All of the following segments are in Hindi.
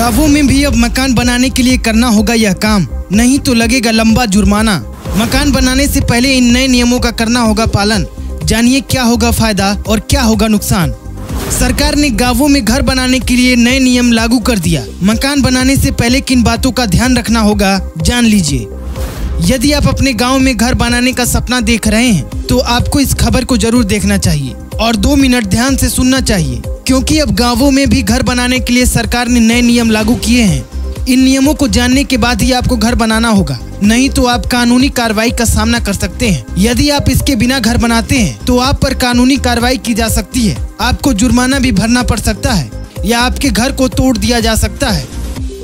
गांवों में भी अब मकान बनाने के लिए करना होगा यह काम, नहीं तो लगेगा लंबा जुर्माना। मकान बनाने से पहले इन नए नियमों का करना होगा पालन। जानिए क्या होगा फायदा और क्या होगा नुकसान। सरकार ने गांवों में घर बनाने के लिए नए नियम लागू कर दिया। मकान बनाने से पहले किन बातों का ध्यान रखना होगा जान लीजिए। यदि आप अपने गांव में घर बनाने का सपना देख रहे हैं तो आपको इस खबर को जरूर देखना चाहिए और 2 मिनट ध्यान से सुनना चाहिए, क्योंकि अब गांवों में भी घर बनाने के लिए सरकार ने नए नियम लागू किए हैं। इन नियमों को जानने के बाद ही आपको घर बनाना होगा, नहीं तो आप कानूनी कार्रवाई का सामना कर सकते हैं। यदि आप इसके बिना घर बनाते हैं तो आप पर कानूनी कार्रवाई की जा सकती है। आपको जुर्माना भी भरना पड़ सकता है या आपके घर को तोड़ दिया जा सकता है।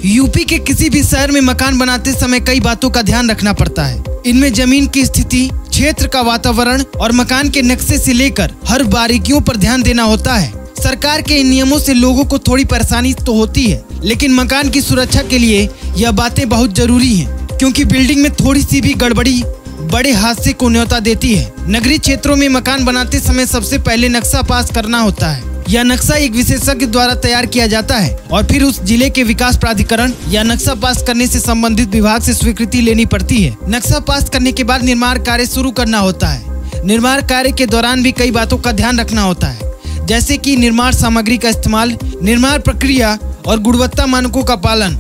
यूपी के किसी भी शहर में मकान बनाते समय कई बातों का ध्यान रखना पड़ता है। इनमें जमीन की स्थिति, क्षेत्र का वातावरण और मकान के नक्शे से लेकर हर बारीकियों पर ध्यान देना होता है। सरकार के इन नियमों से लोगों को थोड़ी परेशानी तो होती है, लेकिन मकान की सुरक्षा के लिए यह बातें बहुत जरूरी हैं, क्योंकि बिल्डिंग में थोड़ी सी भी गड़बड़ी बड़े हादसे को न्योता देती है। नगरीय क्षेत्रों में मकान बनाते समय सबसे पहले नक्शा पास करना होता है। यह नक्शा एक विशेषज्ञ द्वारा तैयार किया जाता है और फिर उस जिले के विकास प्राधिकरण या नक्शा पास करने से संबंधित विभाग से स्वीकृति लेनी पड़ती है। नक्शा पास करने के बाद निर्माण कार्य शुरू करना होता है। निर्माण कार्य के दौरान भी कई बातों का ध्यान रखना होता है, जैसे कि निर्माण सामग्री का इस्तेमाल, निर्माण प्रक्रिया और गुणवत्ता मानकों का पालन।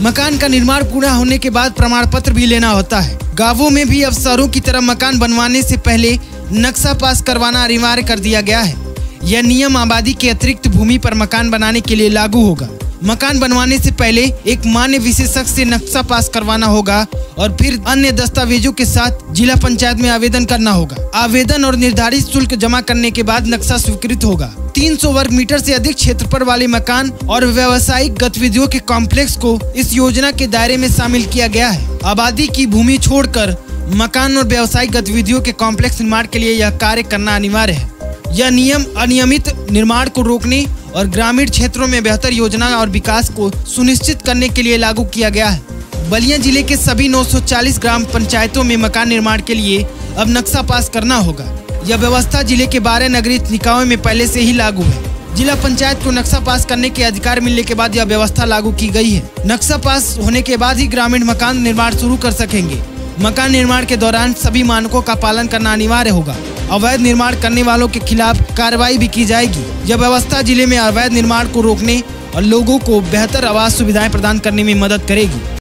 मकान का निर्माण पूरा होने के बाद प्रमाण पत्र भी लेना होता है। गांवों में भी अब शहरों की तरह मकान बनवाने से पहले नक्शा पास करवाना अनिवार्य कर दिया गया है। यह नियम आबादी के अतिरिक्त भूमि पर मकान बनाने के लिए लागू होगा। मकान बनवाने से पहले एक मान्य विशेषज्ञ से नक्शा पास करवाना होगा और फिर अन्य दस्तावेजों के साथ जिला पंचायत में आवेदन करना होगा। आवेदन और निर्धारित शुल्क जमा करने के बाद नक्शा स्वीकृत होगा। 300 वर्ग मीटर से अधिक क्षेत्रफल वाले मकान और व्यावसायिक गतिविधियों के कॉम्प्लेक्स को इस योजना के दायरे में शामिल किया गया है। आबादी की भूमि छोड़कर मकान और व्यावसायिक गतिविधियों के कॉम्प्लेक्स निर्माण के लिए यह कार्य करना अनिवार्य है। यह नियम अनियमित निर्माण को रोकने और ग्रामीण क्षेत्रों में बेहतर योजना और विकास को सुनिश्चित करने के लिए लागू किया गया है। बलिया जिले के सभी 940 ग्राम पंचायतों में मकान निर्माण के लिए अब नक्शा पास करना होगा। यह व्यवस्था जिले के 12 नगरीय निकायों में पहले से ही लागू है। जिला पंचायत को नक्शा पास करने के अधिकार मिलने के बाद यह व्यवस्था लागू की गई है। नक्शा पास होने के बाद ही ग्रामीण मकान निर्माण शुरू कर सकेंगे। मकान निर्माण के दौरान सभी मानकों का पालन करना अनिवार्य होगा। अवैध निर्माण करने वालों के खिलाफ कार्रवाई भी की जाएगी। यह व्यवस्था जिले में अवैध निर्माण को रोकने और लोगों को बेहतर आवास सुविधाएं प्रदान करने में मदद करेगी।